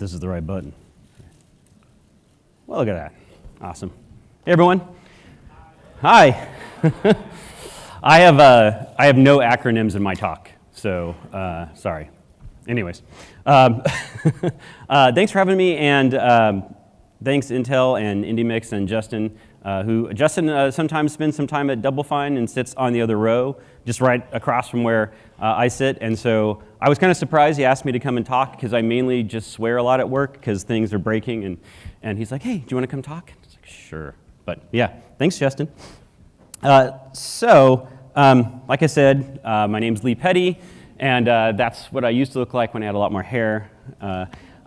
This is the right button. Well, look at that. Awesome. Hey, everyone. Hi. I have no acronyms in my talk, so sorry. Anyways, thanks for having me, and thanks Intel and IndieMix and Justin, Justin sometimes spends some time at Double Fine and sits on the other row, just right across from where I sit, and so I was kind of surprised he asked me to come and talk because I mainly just swear a lot at work because things are breaking, and he's like, hey, do you want to come talk? I was like, sure, but yeah, thanks Justin. Like I said, my name's Lee Petty, and that's what I used to look like when I had a lot more hair.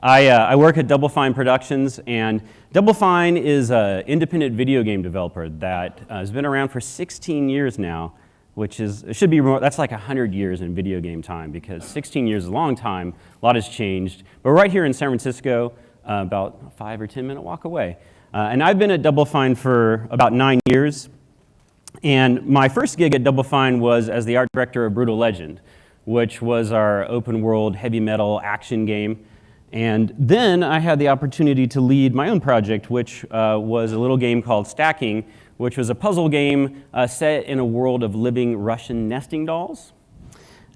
I work at Double Fine Productions, and Double Fine is an independent video game developer that has been around for 16 years now, which is, it should be more, that's like 100 years in video game time, because 16 years is a long time, a lot has changed. But we're right here in San Francisco, about a 5 or 10 minute walk away. And I've been at Double Fine for about 9 years. And my first gig at Double Fine was as the art director of Brutal Legend, which was our open world heavy metal action game. And then I had the opportunity to lead my own project, which was a little game called Stacking, which was a puzzle game set in a world of living Russian nesting dolls.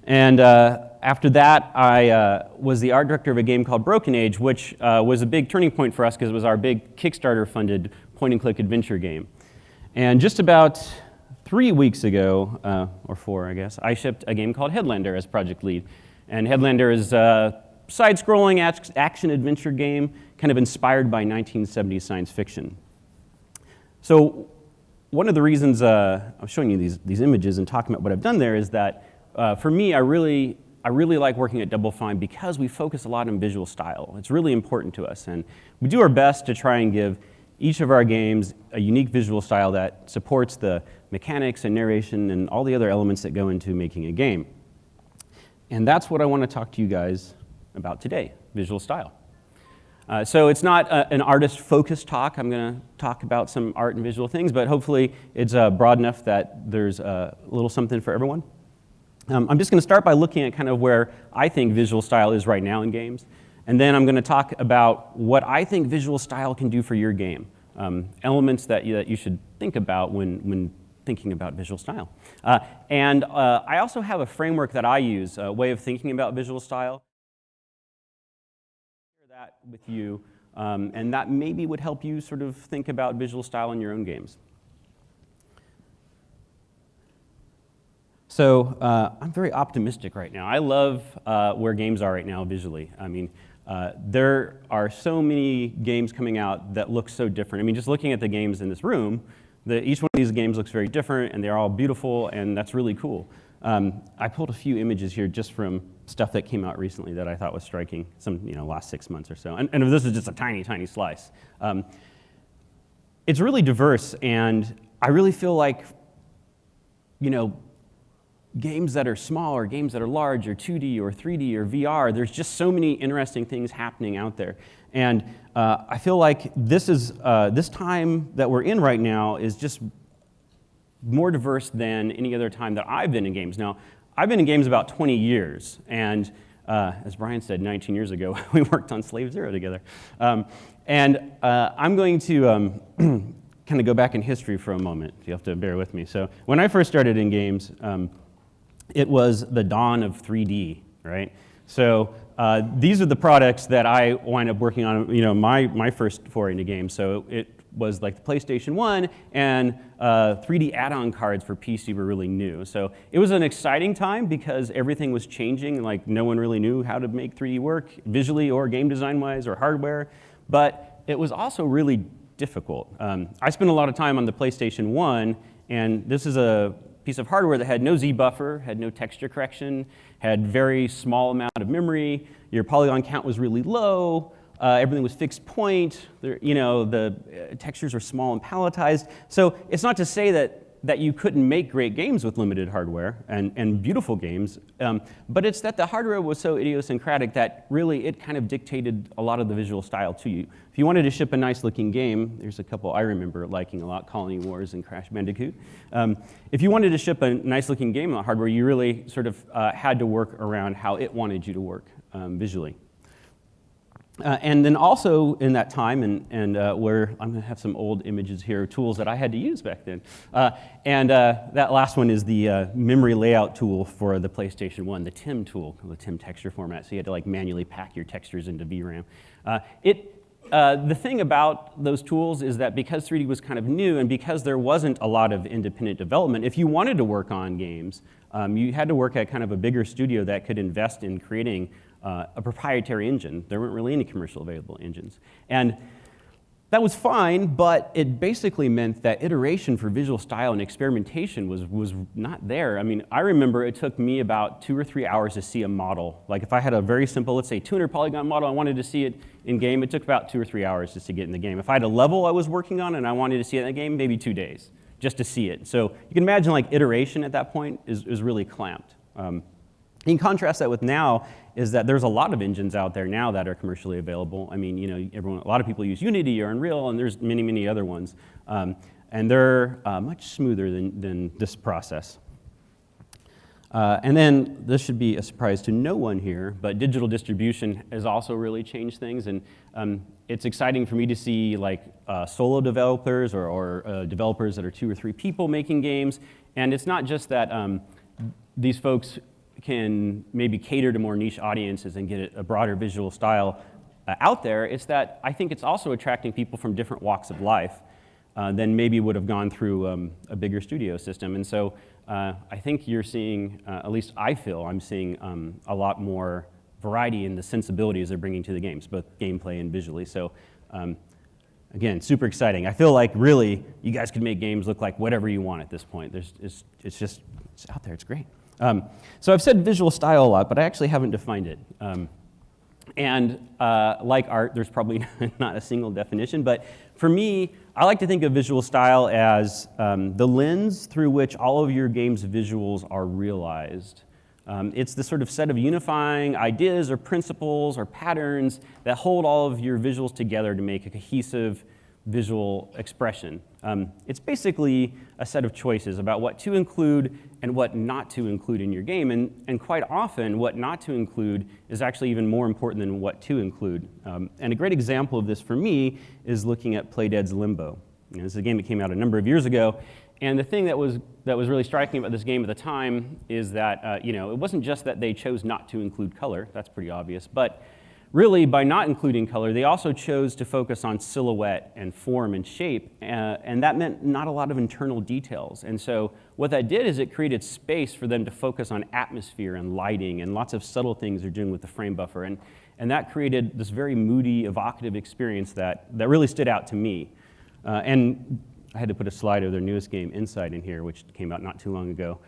And after that, I was the art director of a game called Broken Age, which was a big turning point for us because it was our big Kickstarter-funded point-and-click adventure game. And just about 3 weeks ago, or 4, I guess, I shipped a game called Headlander as project lead. And Headlander is a side-scrolling action-adventure game, kind of inspired by 1970s science fiction. So one of the reasons I'm showing you these images and talking about what I've done there is that for me, I really like working at Double Fine because we focus a lot on visual style. It's really important to us, and we do our best to try and give each of our games a unique visual style that supports the mechanics and narration and all the other elements that go into making a game. And that's what I want to talk to you guys about today, visual style. So it's not an artist-focused talk. I'm going to talk about some art and visual things, but hopefully it's broad enough that there's a little something for everyone. I'm just going to start by looking at kind of where I think visual style is right now in games. And then I'm going to talk about what I think visual style can do for your game, elements that you should think about when thinking about visual style. And I also have a framework that I use, a way of thinking about visual style. Share that with you, and that maybe would help you sort of think about visual style in your own games. So I'm very optimistic right now. I love where games are right now visually. I mean, there are so many games coming out that look so different. I mean, just looking at the games in this room, each one of these games looks very different, and they're all beautiful, and that's really cool. I pulled a few images here just from stuff that came out recently that I thought was striking, last 6 months or so. And this is just a tiny, tiny slice. It's really diverse, and I really feel like, games that are small or games that are large or 2D or 3D or VR, there's just so many interesting things happening out there. And I feel like this time that we're in right now is just more diverse than any other time that I've been in games. Now, I've been in games about 20 years, and as Brian said, 19 years ago, we worked on Slave Zero together. I'm going to kind of go back in history for a moment. You have to bear with me. So when I first started in games, it was the dawn of 3D, right? So these are the products that I wind up working on, my first foray into games. So it was like the PlayStation 1, and 3D add-on cards for PC were really new. So it was an exciting time because everything was changing, like no one really knew how to make 3D work visually or game design-wise or hardware, but it was also really difficult. I spent a lot of time on the PlayStation 1, and this is a piece of hardware that had no Z buffer, had no texture correction, had very small amount of memory, your polygon count was really low, everything was fixed point, the textures are small and palletized. So it's not to say that you couldn't make great games with limited hardware and beautiful games, but it's that the hardware was so idiosyncratic that really it kind of dictated a lot of the visual style to you. If you wanted to ship a nice looking game, there's a couple I remember liking a lot, Colony Wars and Crash Bandicoot. If you wanted to ship a nice looking game on hardware, you really sort of had to work around how it wanted you to work visually. And then also in that time, and where I'm going to have some old images here, tools that I had to use back then. That last one is the memory layout tool for the PlayStation 1, the TIM tool, the TIM texture format. So you had to like manually pack your textures into VRAM. The thing about those tools is that because 3D was kind of new and because there wasn't a lot of independent development, if you wanted to work on games, you had to work at kind of a bigger studio that could invest in creating a proprietary engine. There weren't really any commercial available engines. And that was fine, but it basically meant that iteration for visual style and experimentation was not there. I mean, I remember it took me about 2 or 3 hours to see a model. Like if I had a very simple, let's say 200 polygon model, I wanted to see it in game, it took about 2 or 3 hours just to get in the game. If I had a level I was working on and I wanted to see it in the game, maybe 2 days just to see it. So you can imagine like iteration at that point is really clamped. You can contrast that with now is that there's a lot of engines out there now that are commercially available. I mean, you know, a lot of people use Unity or Unreal, and there's many, many other ones. And they're much smoother than this process. And then this should be a surprise to no one here, but digital distribution has also really changed things. And it's exciting for me to see like solo developers or developers that are 2 or 3 people making games. And it's not just that these folks can maybe cater to more niche audiences and get a broader visual style out there. It's that I think it's also attracting people from different walks of life than maybe would have gone through a bigger studio system. And so I think you're seeing, at least I feel I'm seeing a lot more variety in the sensibilities they're bringing to the games, both gameplay and visually. So again, super exciting. I feel like really you guys could make games look like whatever you want at this point. It's out there, it's great. So I've said visual style a lot, but I actually haven't defined it. Like art, there's probably not a single definition, but for me, I like to think of visual style as the lens through which all of your game's visuals are realized. It's the sort of set of unifying ideas or principles or patterns that hold all of your visuals together to make a cohesive visual expression. It's basically a set of choices about what to include and what not to include in your game, and quite often what not to include is actually even more important than what to include. And a great example of this for me is looking at Playdead's Limbo. You know, this is a game that came out a number of years ago, and the thing that was really striking about this game at the time is that you know, it wasn't just that they chose not to include color, that's pretty obvious, but really, by not including color, they also chose to focus on silhouette and form and shape, and that meant not a lot of internal details. And so what that did is it created space for them to focus on atmosphere and lighting and lots of subtle things they're doing with the frame buffer. And that created this very moody, evocative experience that really stood out to me. And I had to put a slide of their newest game, Inside, in here, which came out not too long ago.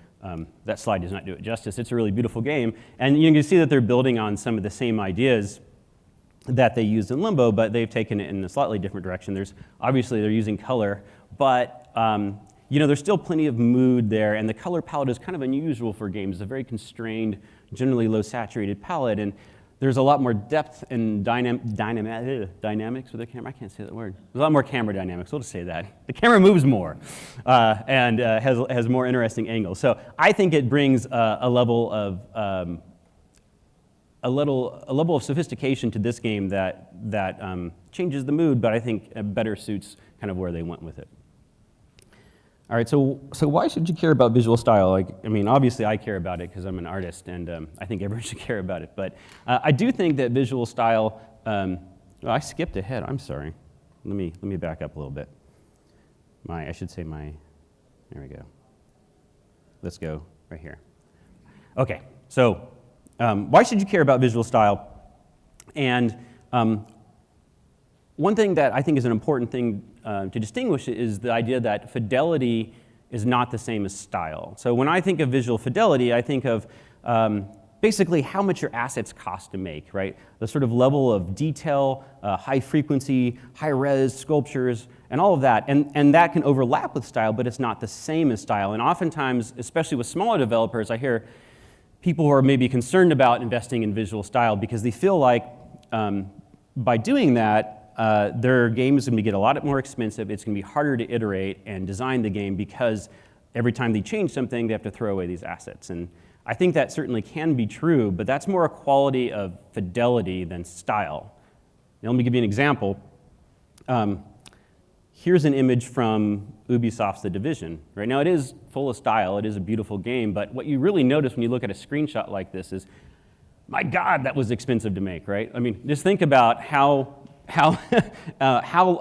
That slide does not do it justice. It's a really beautiful game. And you can see that they're building on some of the same ideas that they used in Limbo, but they've taken it in a slightly different direction. Obviously they're using color, but you know, there's still plenty of mood there, and the color palette is kind of unusual for games. It's a very constrained, generally low saturated palette, and there's a lot more depth and dynamics with the camera. I can't say that word. There's a lot more camera dynamics. We'll just say that. The camera moves more and has more interesting angles. So I think it brings a level of sophistication to this game that changes the mood, but I think better suits kind of where they went with it. All right, so why should you care about visual style? Like, I mean, obviously I care about it because I'm an artist, and I think everyone should care about it. But I do think that visual style. Well, I skipped ahead. I'm sorry. Let me back up a little bit. I should say my. There we go. Let's go right here. Okay, so. Why should you care about visual style? And one thing that I think is an important thing to distinguish is the idea that fidelity is not the same as style. So when I think of visual fidelity, I think of basically how much your assets cost to make, right? The sort of level of detail, high frequency, high res sculptures, and all of that. And that can overlap with style, but it's not the same as style. And oftentimes, especially with smaller developers, I hear people who are maybe concerned about investing in visual style because they feel like by doing that, their game is going to get a lot more expensive. It's going to be harder to iterate and design the game because every time they change something, they have to throw away these assets. And I think that certainly can be true, but that's more a quality of fidelity than style. Now, let me give you an example. Here's an image from Ubisoft's The Division. Right now, it is full of style. It is a beautiful game. But what you really notice when you look at a screenshot like this is, my God, that was expensive to make, right? I mean, just think about how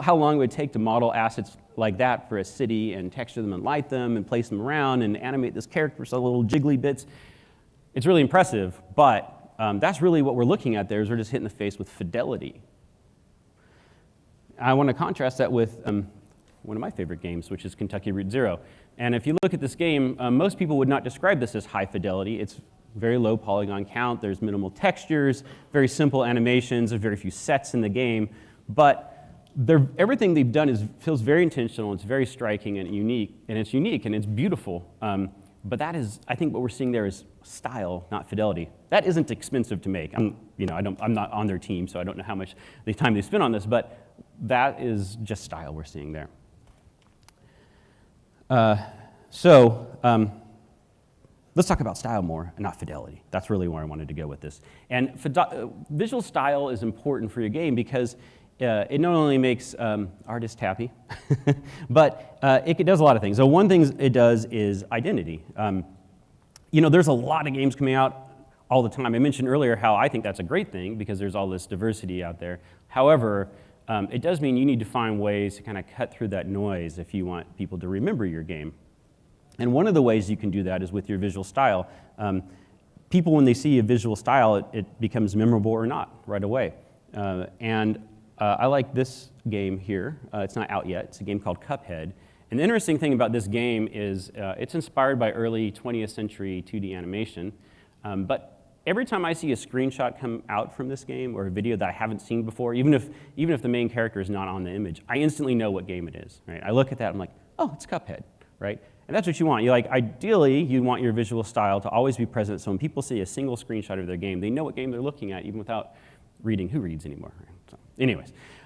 long it would take to model assets like that for a city and texture them and light them and place them around and animate this character so little jiggly bits. It's really impressive, but that's really what we're looking at there is we're just hitting the face with fidelity. I want to contrast that with one of my favorite games, which is Kentucky Route Zero. And if you look at this game, most people would not describe this as high fidelity. It's very low polygon count. There's minimal textures, very simple animations, there's very few sets in the game. But everything they've done feels very intentional. It's very striking and unique, and it's beautiful. But that is, I think, what we're seeing there is style, not fidelity. That isn't expensive to make. I'm not on their team, so I don't know how much the time they spent on this, but that is just style we're seeing there. Let's talk about style more, and not fidelity. That's really where I wanted to go with this. And visual style is important for your game because it not only makes artists happy, but it does a lot of things. So one thing it does is identity. There's a lot of games coming out all the time. I mentioned earlier how I think that's a great thing because there's all this diversity out there. However, it does mean you need to find ways to kind of cut through that noise if you want people to remember your game. And one of the ways you can do that is with your visual style. People, when they see a visual style, it becomes memorable or not right away. I like this game here. It's not out yet. It's a game called Cuphead. And the interesting thing about this game is it's inspired by early 20th century 2D animation. But every time I see a screenshot come out from this game or a video that I haven't seen before, even if the main character is not on the image, I instantly know what game it is. Right? I look at that, I'm like, oh, it's Cuphead, right? And that's what you want. Ideally, you want your visual style to always be present, so when people see a single screenshot of their game, they know what game they're looking at, even without reading. Who reads anymore?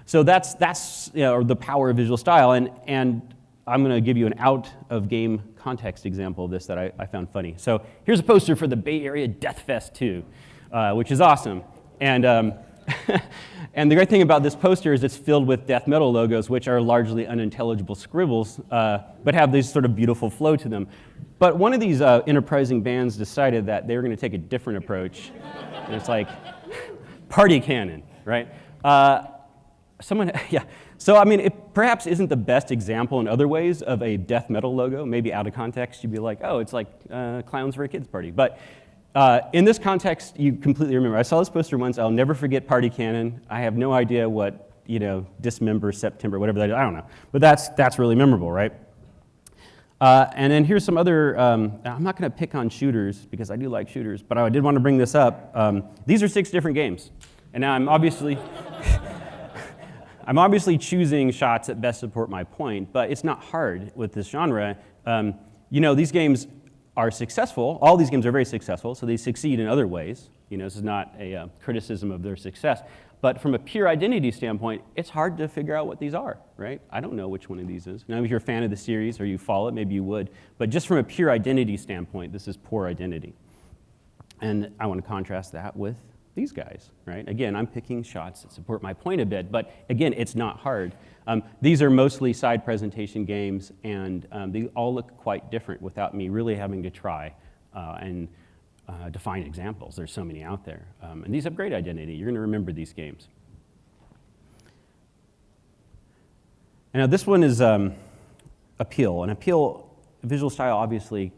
So that's the power of visual style, and I'm going to give you an out-of-game context example of this that I found funny. So here's a poster for the Bay Area Death Fest 2, which is awesome. And and the great thing about this poster is it's filled with death metal logos, which are largely unintelligible scribbles, but have this sort of beautiful flow to them. But one of these enterprising bands decided that they were going to take a different approach. And it's like, party cannon, right? So, I mean, it perhaps isn't the best example in other ways of a death metal logo. Maybe out of context, you'd be like, oh, it's like clowns for a kid's party. But in this context, you completely remember. I saw this poster once. I'll never forget Party Cannon. I have no idea what, Dismember September, whatever that is. I don't know. But that's really memorable, right? And then here's some other, I'm not going to pick on shooters because I do like shooters, but I did want to bring this up. These are 6 different games. And now I'm obviously choosing shots that best support my point, but it's not hard with this genre. These games are successful. All these games are very successful, so they succeed in other ways. This is not a criticism of their success. But from a pure identity standpoint, it's hard to figure out what these are, right? I don't know which one of these is. Now, if you're a fan of the series or you follow it, maybe you would. But just from a pure identity standpoint, this is poor identity. And I want to contrast that with these guys, right? Again, I'm picking shots that support my point a bit, but again, it's not hard. These are mostly side presentation games, and they all look quite different without me really having to try and define examples. There's so many out there. And these have great identity. You're going to remember these games. And now this one is Appeal. And Appeal, visual style obviously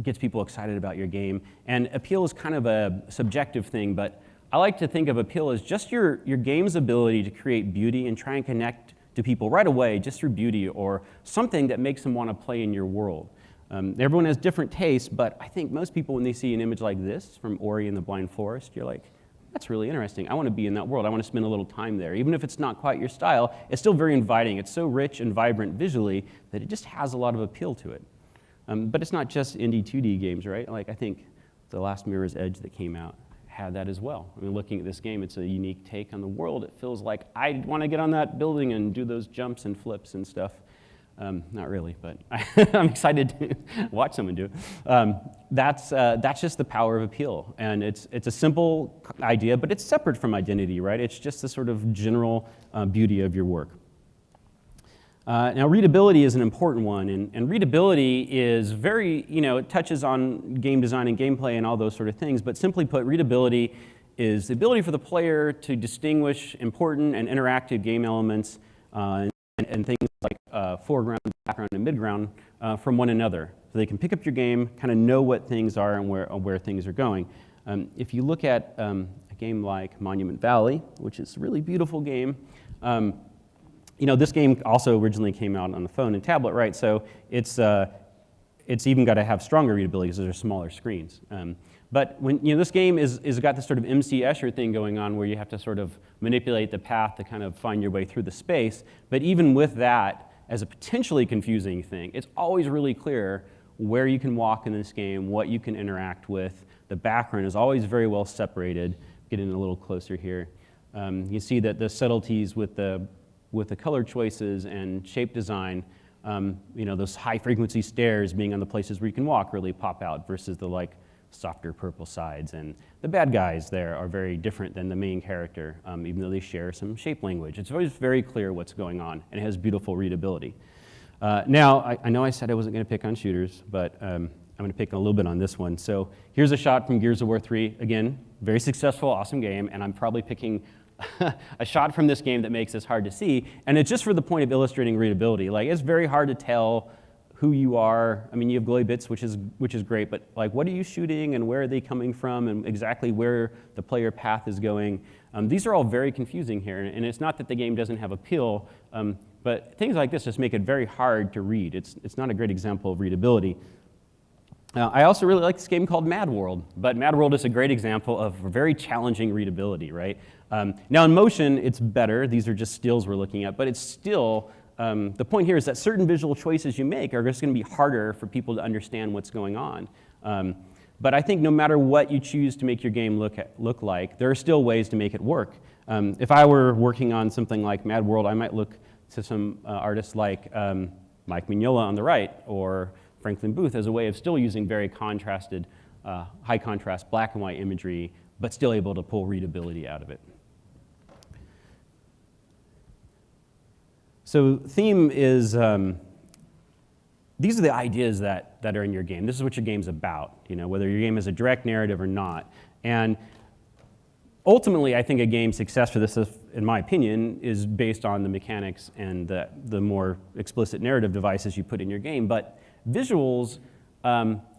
gets people excited about your game. And appeal is kind of a subjective thing, but I like to think of appeal as just your game's ability to create beauty and try and connect to people right away just through beauty or something that makes them want to play in your world. Everyone has different tastes, but I think most people, when they see an image like this from Ori and the Blind Forest, you're like, that's really interesting. I want to be in that world. I want to spend a little time there. Even if it's not quite your style, it's still very inviting. It's so rich and vibrant visually that it just has a lot of appeal to it. But it's not just indie 2D games, right? Like I think the last Mirror's Edge that came out had that as well. I mean, looking at this game, it's a unique take on the world. It feels like I want to get on that building and do those jumps and flips and stuff. Not really, but I'm excited to watch someone do it. That's just the power of appeal. And it's a simple idea, but it's separate from identity, right? It's just the sort of general beauty of your work. Now, readability is an important one, and readability is very, it touches on game design and gameplay and all those sort of things, but simply put, readability is the ability for the player to distinguish important and interactive game elements and things like foreground, background, and midground from one another. So they can pick up your game, kind of know what things are and where things are going. If you look at a game like Monument Valley, which is a really beautiful game, this game also originally came out on the phone and tablet, right? So it's even got to have stronger readability because those are smaller screens. But when this game is got this sort of MC Escher thing going on where you have to sort of manipulate the path to kind of find your way through the space. But even with that, as a potentially confusing thing, it's always really clear where you can walk in this game, what you can interact with. The background is always very well separated. Getting a little closer here, you see that the subtleties with the color choices and shape design, those high frequency stairs being on the places where you can walk really pop out versus the softer purple sides. And the bad guys there are very different than the main character, even though they share some shape language. It's always very clear what's going on, and it has beautiful readability. Now, I know I said I wasn't going to pick on shooters, but I'm going to pick a little bit on this one. So here's a shot from Gears of War 3. Again, very successful, awesome game, and I'm probably picking a shot from this game that makes this hard to see, and it's just for the point of illustrating readability. It's very hard to tell who you are. I mean, you have glowy bits, which is great, but what are you shooting and where are they coming from and exactly where the player path is going? These are all very confusing here, and it's not that the game doesn't have appeal, but things like this just make it very hard to read. It's not a great example of readability. I also really like this game called Mad World, but Mad World is a great example of very challenging readability, right? Now in motion, it's better. These are just stills we're looking at, but it's still, the point here is that certain visual choices you make are just going to be harder for people to understand what's going on. But I think no matter what you choose to make your game look like, there are still ways to make it work. If I were working on something like Mad World, I might look to some artists like Mike Mignola on the right or Franklin Booth as a way of still using very contrasted, high contrast black and white imagery, but still able to pull readability out of it. So theme is, these are the ideas that are in your game. This is what your game's about, whether your game is a direct narrative or not. And ultimately, I think a game's success for this, in my opinion, is based on the mechanics and the more explicit narrative devices you put in your game. But visuals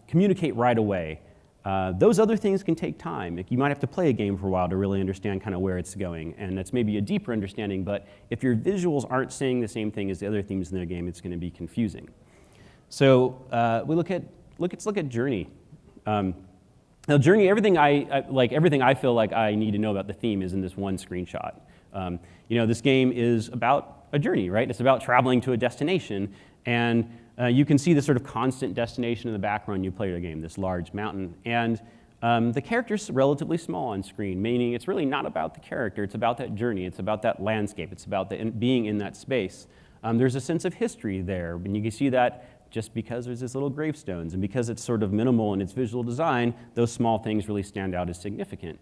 communicate right away. Those other things can take time. You might have to play a game for a while to really understand kind of where it's going, and that's maybe a deeper understanding, but if your visuals aren't saying the same thing as the other themes in the game, it's going to be confusing. So let's look at Journey. Now Journey, everything I feel like I need to know about the theme is in this one screenshot. This game is about a journey, right? It's about traveling to a destination, and you can see the sort of constant destination in the background you play your game, this large mountain. And the character's relatively small on screen, meaning it's really not about the character, it's about that journey, it's about that landscape, it's about being in that space. There's a sense of history there, and you can see that just because there's these little gravestones, and because it's sort of minimal in its visual design, those small things really stand out as significant.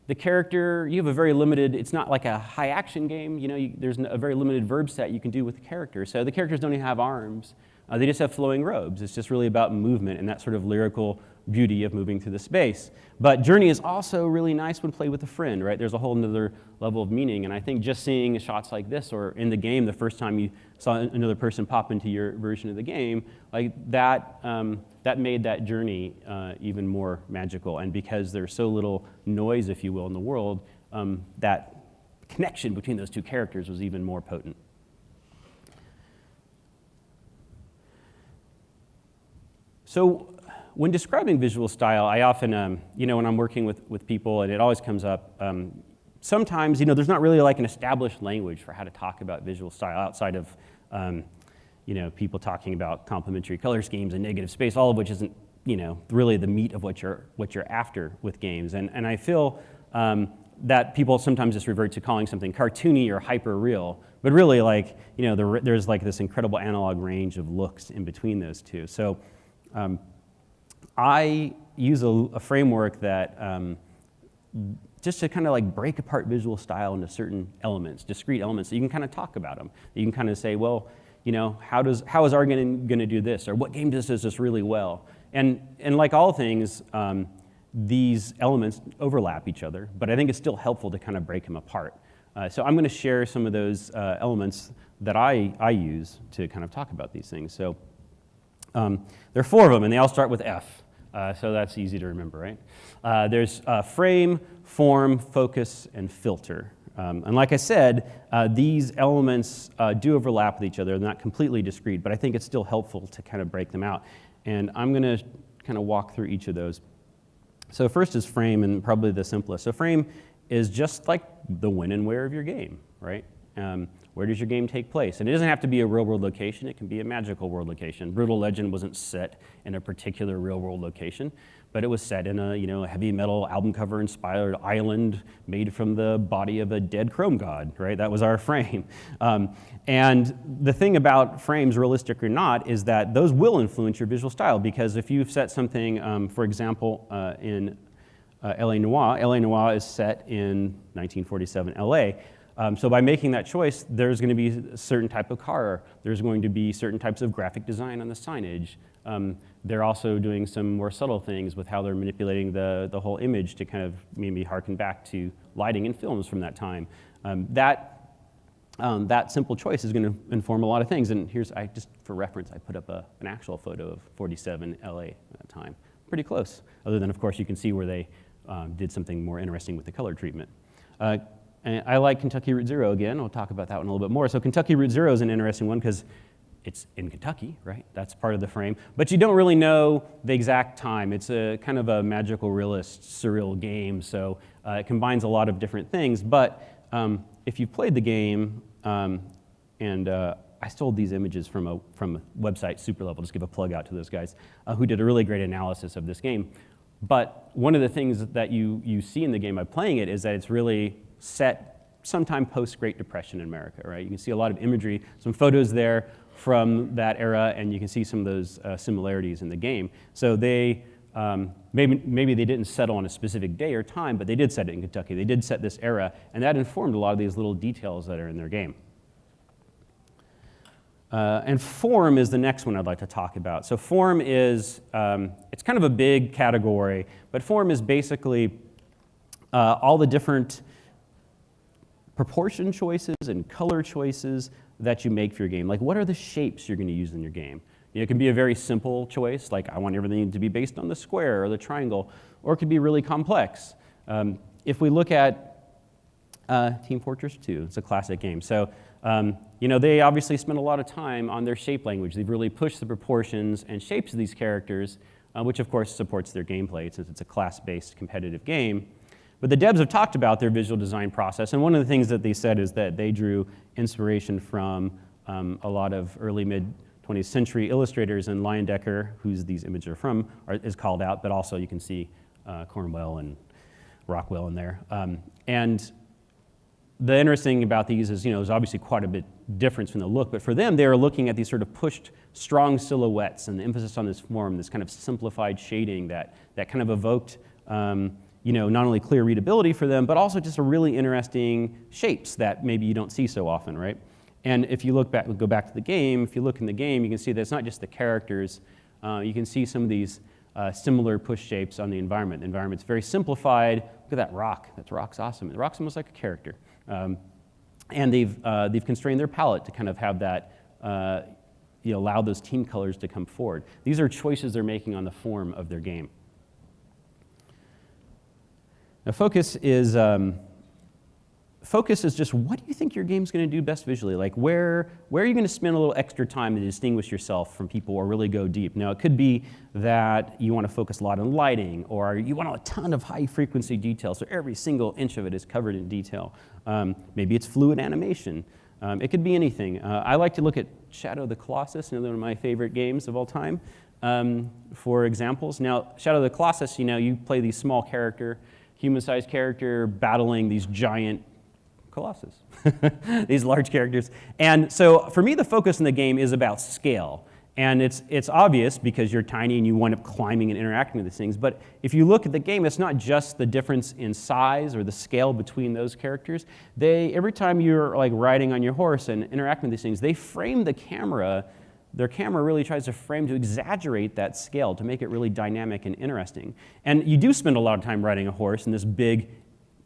The character, you have a very limited, it's not like a high action game, there's a very limited verb set you can do with the character. So the characters don't even have arms, they just have flowing robes. It's just really about movement and that sort of lyrical beauty of moving through the space. But Journey is also really nice when played with a friend, right? There's a whole other level of meaning, and I think just seeing shots like this or in the game the first time you saw another person pop into your version of the game, like that made that journey even more magical. And because there's so little noise, if you will, in the world, that connection between those two characters was even more potent. So when describing visual style, I often, when I'm working with people, and it always comes up, sometimes, there's not really like an established language for how to talk about visual style outside of, people talking about complementary color schemes and negative space, all of which isn't, really the meat of what you're after with games. And I feel that people sometimes just revert to calling something cartoony or hyper real, but really like, there's like this incredible analog range of looks in between those two. So I use a framework that just to kind of like break apart visual style into certain elements, discrete elements, so you can kind of talk about them. You can kind of say, well, how is our game going to do this, or what game does this really well? And like all things, these elements overlap each other, but I think it's still helpful to kind of break them apart. So I'm going to share some of those elements that I use to kind of talk about these things. So there are 4 of them, and they all start with F. So that's easy to remember, right? There's frame, form, focus, and filter. And like I said, these elements do overlap with each other. They're not completely discrete, but I think it's still helpful to kind of break them out. And I'm going to kind of walk through each of those. So first is frame, and probably the simplest. So frame is just like the when and where of your game, right? Where does your game take place? And it doesn't have to be a real-world location. It can be a magical world location. Brutal Legend wasn't set in a particular real-world location, but it was set in a heavy metal album cover-inspired island made from the body of a dead Chrome god, right? That was our frame. And the thing about frames, realistic or not, is that those will influence your visual style, because if you've set something, for example, in LA Noire is set in 1947 LA. So by making that choice, there's going to be a certain type of car. There's going to be certain types of graphic design on the signage. They're also doing some more subtle things with how they're manipulating the whole image to kind of maybe harken back to lighting in films from that time. That simple choice is going to inform a lot of things. And just for reference, I put up an actual photo of 47 LA at that time. Pretty close, other than, of course, you can see where they did something more interesting with the color treatment. And I like Kentucky Route Zero again. I'll talk about that one a little bit more. So Kentucky Route Zero is an interesting one because it's in Kentucky, right? That's part of the frame. But you don't really know the exact time. It's a kind of a magical realist, surreal game. So it combines a lot of different things. But if you've played the game, and I stole these images from a website, Superlevel, just give a plug out to those guys, who did a really great analysis of this game. But one of the things that you see in the game by playing it is that it's really set sometime post-Great Depression in America, right? You can see a lot of imagery, some photos there from that era, and you can see some of those similarities in the game. So they, maybe they didn't settle on a specific day or time, but they did set it in Kentucky. They did set this era, and that informed a lot of these little details that are in their game. And form is the next one I'd like to talk about. So form is, it's kind of a big category, but form is basically all the different proportion choices and color choices that you make for your game. Like, what are the shapes you're going to use in your game? It can be a very simple choice, like I want everything to be based on the square or the triangle, or it could be really complex. If we look at Team Fortress 2, it's a classic game. So, they obviously spend a lot of time on their shape language. They've really pushed the proportions and shapes of these characters, which of course supports their gameplay since it's a class-based competitive game. But the devs have talked about their visual design process, and one of the things that they said is that they drew inspiration from a lot of early mid-20th century illustrators, and Leyendecker, whose these images are from, is called out, but also you can see Cornwell and Rockwell in there. And the interesting thing about these is, there's obviously quite a bit difference from the look, but for them, they are looking at these sort of pushed, strong silhouettes and the emphasis on this form, this kind of simplified shading that kind of evoked not only clear readability for them, but also just a really interesting shapes that maybe you don't see so often, right? And if you go back to the game, if you look in the game, you can see that it's not just the characters. You can see some of these similar push shapes on the environment. The environment's very simplified. Look at that rock. That rock's awesome. The rock's almost like a character. And they've constrained their palette to kind of have that, allow those team colors to come forward. These are choices they're making on the form of their game. Now, focus is just what do you think your game's going to do best visually? Like, where are you going to spend a little extra time to distinguish yourself from people or really go deep? Now, it could be that you want to focus a lot on lighting, or you want a ton of high-frequency detail, so every single inch of it is covered in detail. Maybe it's fluid animation. It could be anything. I like to look at Shadow of the Colossus, another one of my favorite games of all time, for examples. Now, Shadow of the Colossus, you play the small character. human-sized character battling these giant colossus, these large characters. And so for me, the focus in the game is about scale. And it's obvious because you're tiny and you wind up climbing and interacting with these things. But if you look at the game, it's not just the difference in size or the scale between those characters. Every time you're like riding on your horse and interacting with these things, they frame the camera. Their camera really tries to frame to exaggerate that scale, to make it really dynamic and interesting. And you do spend a lot of time riding a horse in this big,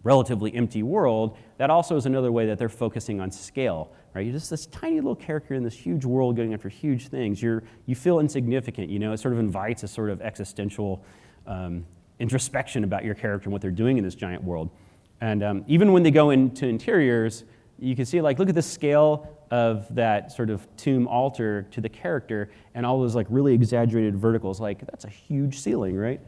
relatively empty world. That also is another way that they're focusing on scale, right? You're just this tiny little character in this huge world going after huge things. You feel insignificant, you know? It sort of invites a sort of existential introspection about your character and what they're doing in this giant world. And even when they go into interiors, you can see, like, look at the scale of that sort of tomb altar to the character and all those like really exaggerated verticals. Like, that's a huge ceiling, right?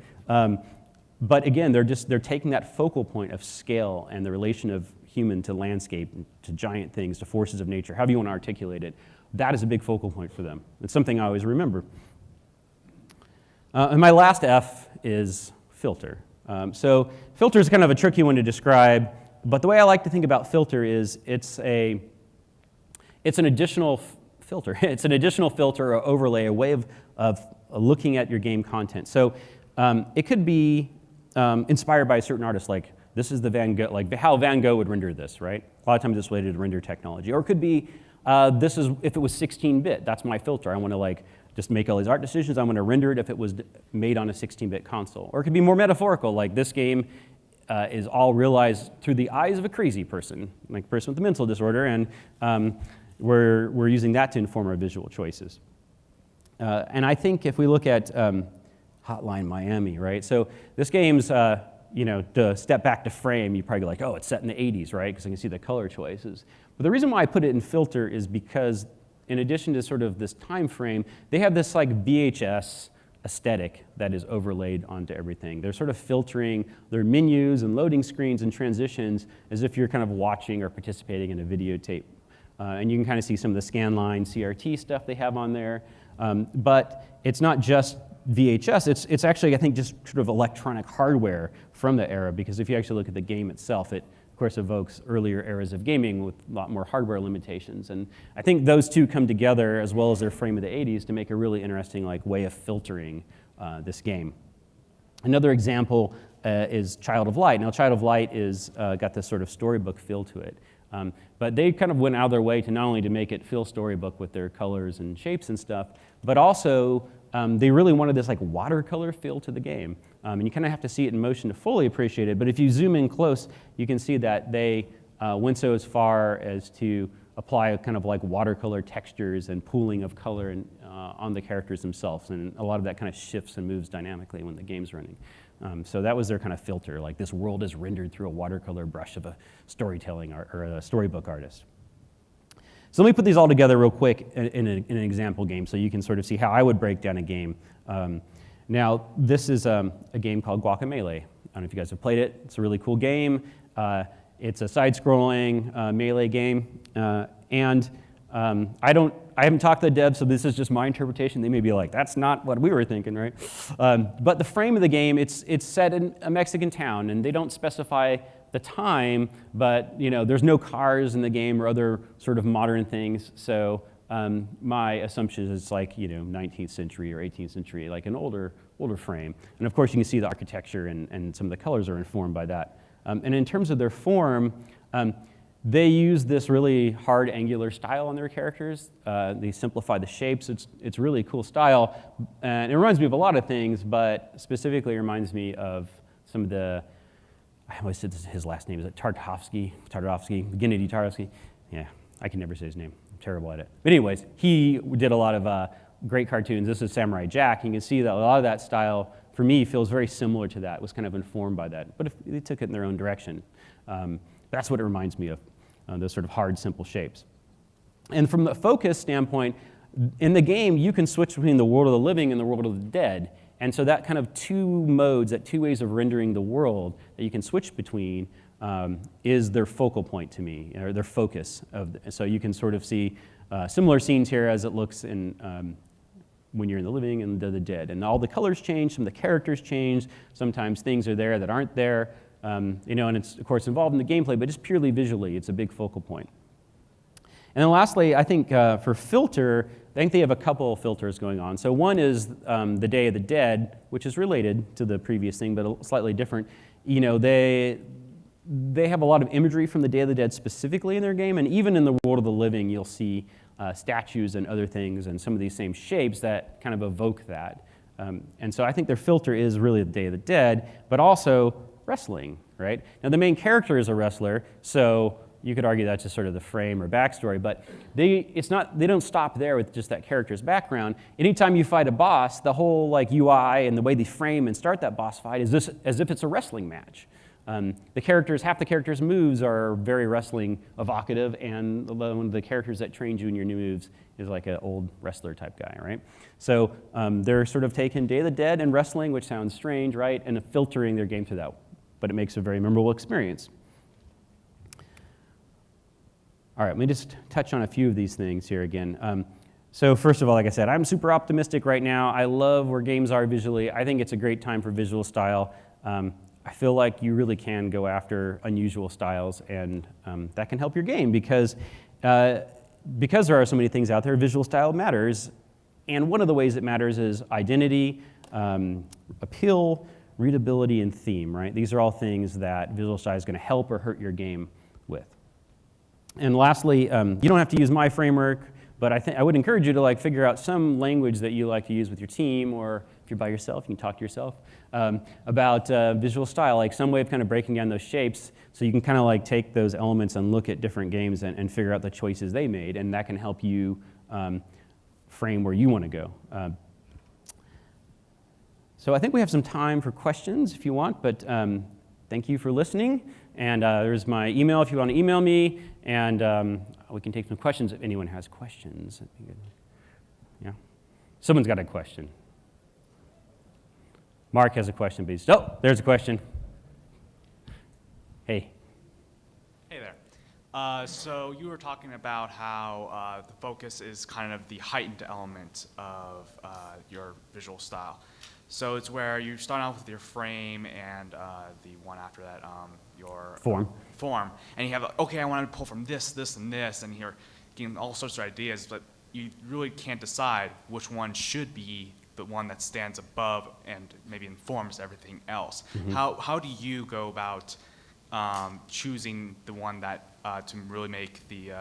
But again, they're taking that focal point of scale and the relation of human to landscape, to giant things, to forces of nature, however you want to articulate it. That is a big focal point for them. It's something I always remember. And my last F is filter. So filter is kind of a tricky one to describe, but the way I like to think about filter is it's an additional filter. It's an additional filter or overlay, a way of looking at your game content. So it could be inspired by a certain artist, like this is the Van Gogh, like how Van Gogh would render this, right? A lot of times it's related to render technology. Or it could be, this is, if it was 16-bit, that's my filter. I want to like just make all these art decisions. I want to render it if it was made on a 16-bit console. Or it could be more metaphorical, like this game is all realized through the eyes of a crazy person, like a person with a mental disorder, and we're using that to inform our visual choices. And I think if we look at Hotline Miami, right? So this game's, to step back to frame, you probably go like, oh, it's set in the 80s, right? Because I can see the color choices. But the reason why I put it in filter is because in addition to sort of this time frame, they have this like VHS aesthetic that is overlaid onto everything. They're sort of filtering their menus and loading screens and transitions as if you're kind of watching or participating in a videotape. And you can kind of see some of the scanline CRT stuff they have on there. But it's not just VHS, it's actually, I think, just sort of electronic hardware from the era, because if you actually look at the game itself, it, of course, evokes earlier eras of gaming with a lot more hardware limitations. And I think those two come together, as well as their frame of the 80s, to make a really interesting like way of filtering this game. Another example is Child of Light. Now, Child of Light is got this sort of storybook feel to it. But they kind of went out of their way to not only to make it feel storybook with their colors and shapes and stuff, but also they really wanted this like watercolor feel to the game. And you kind of have to see it in motion to fully appreciate it. But if you zoom in close, you can see that they went so as far as to apply a kind of like watercolor textures and pooling of color on the characters themselves. And a lot of that kind of shifts and moves dynamically when the game's running. So that was their kind of filter, like this world is rendered through a watercolor brush of a storytelling or a storybook artist. So let me put these all together real quick in an example game so you can sort of see how I would break down a game. Now, this is a game called Guacamelee. I don't know if you guys have played it. It's a really cool game. It's a side-scrolling melee game. I haven't talked to the devs, so this is just my interpretation. They may be like, that's not what we were thinking, right? But the frame of the game, it's set in a Mexican town, and they don't specify the time, but there's no cars in the game or other sort of modern things. So my assumption is it's like 19th century or 18th century, like an older frame. And of course, you can see the architecture and some of the colors are informed by that. And in terms of their form, they use this really hard angular style on their characters. They simplify the shapes. It's really cool style. And it reminds me of a lot of things, but specifically it reminds me of some of the, I always said his last name, is it Gennady Tartakovsky? Yeah, I can never say his name. I'm terrible at it. But anyways, he did a lot of great cartoons. This is Samurai Jack. You can see that a lot of that style, for me, feels very similar to that. It was kind of informed by that. But if they took it in their own direction. That's what it reminds me of, those sort of hard, simple shapes. And from the focus standpoint, in the game, you can switch between the world of the living and the world of the dead. And so that kind of two modes, that two ways of rendering the world that you can switch between is their focal point to me, or their focus. So you can sort of see similar scenes here as it looks in when you're in the living and the dead. And all the colors change, some of the characters change, sometimes things are there that aren't there. You know, and it's, of course, involved in the gameplay, but just purely visually, it's a big focal point. And then lastly, I think for filter, I think they have a couple of filters going on. So one is the Day of the Dead, which is related to the previous thing, but slightly different. You know, they have a lot of imagery from the Day of the Dead specifically in their game, and even in the World of the Living, you'll see statues and other things and some of these same shapes that kind of evoke that. And so I think their filter is really the Day of the Dead, but also wrestling, right? Now the main character is a wrestler, so you could argue that's just sort of the frame or backstory, but they don't stop there with just that character's background. Anytime you fight a boss, the whole like UI and the way they frame and start that boss fight is this as if it's a wrestling match. Half the characters' moves are very wrestling evocative, and one of the characters that trains you in your new moves is like an old wrestler type guy, right? So they're sort of taking Day of the Dead and wrestling, which sounds strange, right, and filtering their game through that, but it makes a very memorable experience. All right, let me just touch on a few of these things here again. So first of all, like I said, I'm super optimistic right now. I love where games are visually. I think it's a great time for visual style. I feel like you really can go after unusual styles, and that can help your game because there are so many things out there, visual style matters. And one of the ways it matters is identity, appeal, readability, and theme, right? These are all things that visual style is going to help or hurt your game with. And lastly, you don't have to use my framework, but I would encourage you to like figure out some language that you like to use with your team, or if you're by yourself, you can talk to yourself about visual style, like some way of kind of breaking down those shapes so you can kind of like take those elements and look at different games and figure out the choices they made, and that can help you frame where you want to go. So I think we have some time for questions if you want, but thank you for listening. And there's my email if you want to email me, and we can take some questions if anyone has questions. That'd be good. Yeah, someone's got a question. Mark has a question, but there's a question. Hey. Hey there. So you were talking about how the focus is kind of the heightened element of your visual style. So it's where you start off with your frame and the one after that, your form. And you have, okay, I want to pull from this, this, and this, and you're getting all sorts of ideas, but you really can't decide which one should be the one that stands above and maybe informs everything else. Mm-hmm. How do you go about choosing the one that to really make the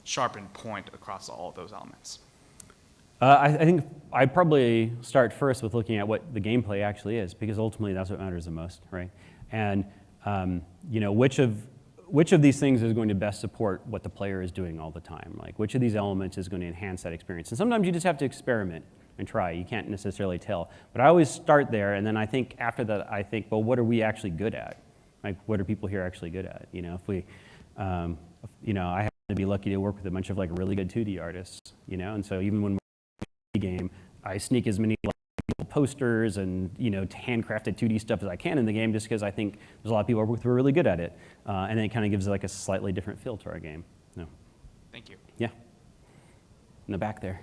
sharpened point across all of those elements? I think I'd probably start first with looking at what the gameplay actually is, because ultimately that's what matters the most, right? And you know, which of these things is going to best support what the player is doing all the time? Like, which of these elements is going to enhance that experience? And sometimes you just have to experiment and try. You can't necessarily tell. But I always start there, and then I think after that, I think, well, what are we actually good at? Like, what are people here actually good at? You know, if we, you know, I happen to be lucky to work with a bunch of like really good 2D artists, you know, and so even when game, I sneak as many posters and, you know, handcrafted 2D stuff as I can in the game, just because I think there's a lot of people I work with who are really good at it, and it kind of gives like a slightly different feel to our game. No. Thank you. Yeah. In the back there.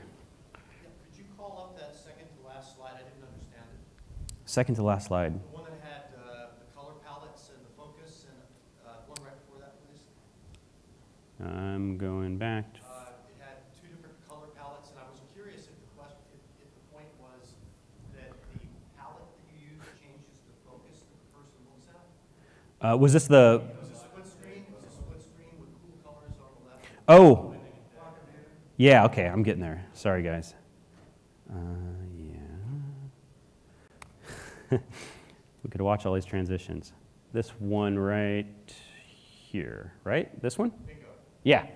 Yeah, could you call up that second to last slide? I didn't understand it. Second to last slide. The one that had the color palettes and the focus, and one right before that, please. I'm going back. It had two different color palettes, and I was curious if if the point was that the palette that you use changes the focus that the person looks at. Was this the? It was a split screen. It was a split screen with cool colors on the left. Oh. Yeah. Okay, I'm getting there. Sorry, guys. Yeah. We could watch all these transitions. This one right here, right? This one? Bingo. Yeah.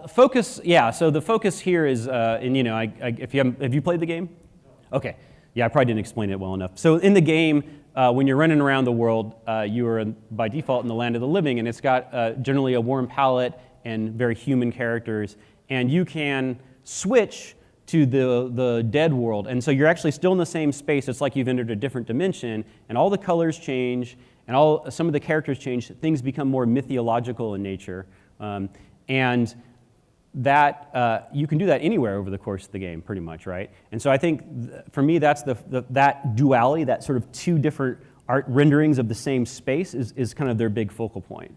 Focus. Yeah. So the focus here is, and you know, have you played the game? No. Okay. Yeah, I probably didn't explain it well enough. So in the game, when you're running around the world, you are by default in the land of the living, and it's got generally a warm palette and very human characters, and you can switch to the dead world, and so you're actually still in the same space. It's like you've entered a different dimension, and all the colors change, and some of the characters change. Things become more mythological in nature, and that you can do that anywhere over the course of the game, pretty much, right? And so I think for me, that's that duality, that sort of two different art renderings of the same space is kind of their big focal point.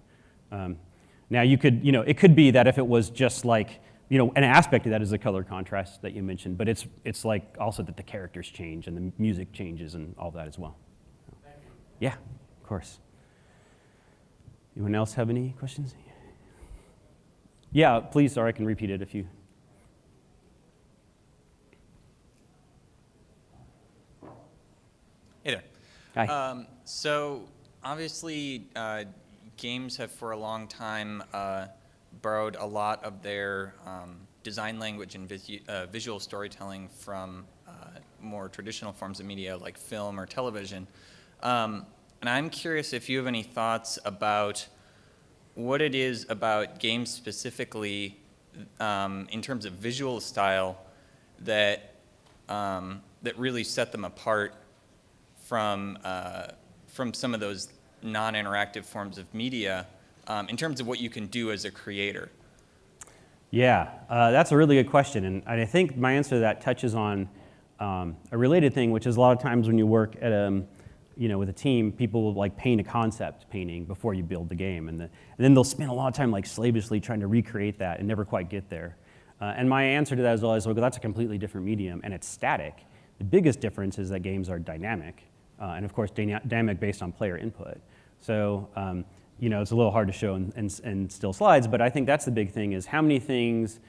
Now you could, it could be that if it was just like, an aspect of that is the color contrast that you mentioned, but it's like also that the characters change and the music changes and all that as well. Thank you. Yeah, of course. Anyone else have any questions? Yeah, please, or I can repeat it if you. Hey there. Hi. So obviously, games have for a long time borrowed a lot of their design language and visual storytelling from more traditional forms of media like film or television. And I'm curious if you have any thoughts about what it is about games specifically in terms of visual style that really set them apart from some of those non-interactive forms of media in terms of what you can do as a creator? Yeah, that's a really good question, and I think my answer to that touches on a related thing, which is a lot of times when you work at with a team, people will like paint a concept painting before you build the game, and then they'll spend a lot of time like slavishly trying to recreate that and never quite get there. And my answer to that is always, well, that's a completely different medium, and it's static. The biggest difference is that games are dynamic, and of course dynamic based on player input. So it's a little hard to show in still slides, but I think that's the big thing is how many things,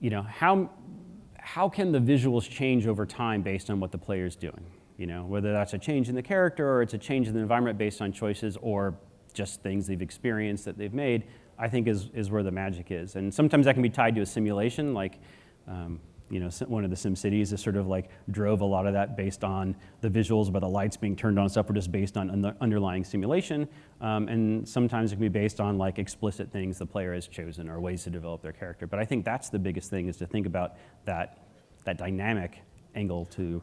how can the visuals change over time based on what the player's doing? Whether that's a change in the character or it's a change in the environment based on choices or just things they've experienced that they've made, I think is where the magic is. And sometimes that can be tied to a simulation, like one of the SimCities is sort of like drove a lot of that based on the visuals, but the lights being turned on and stuff were just based on underlying simulation. And sometimes it can be based on like explicit things the player has chosen or ways to develop their character. But I think that's the biggest thing is to think about that dynamic angle to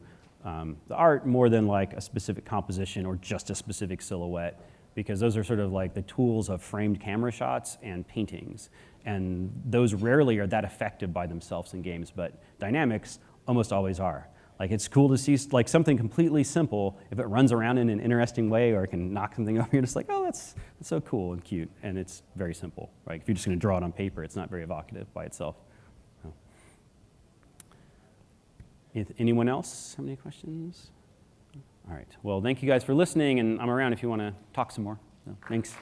the art more than like a specific composition or just a specific silhouette, because those are sort of like the tools of framed camera shots and paintings. And those rarely are that effective by themselves in games, but dynamics almost always are. Like it's cool to see like something completely simple, if it runs around in an interesting way or it can knock something over, you're just like, oh, that's so cool and cute. And it's very simple, right? If you're just gonna draw it on paper, it's not very evocative by itself. If anyone else have any questions? All right, well, thank you guys for listening, and I'm around if you wanna talk some more. So, thanks.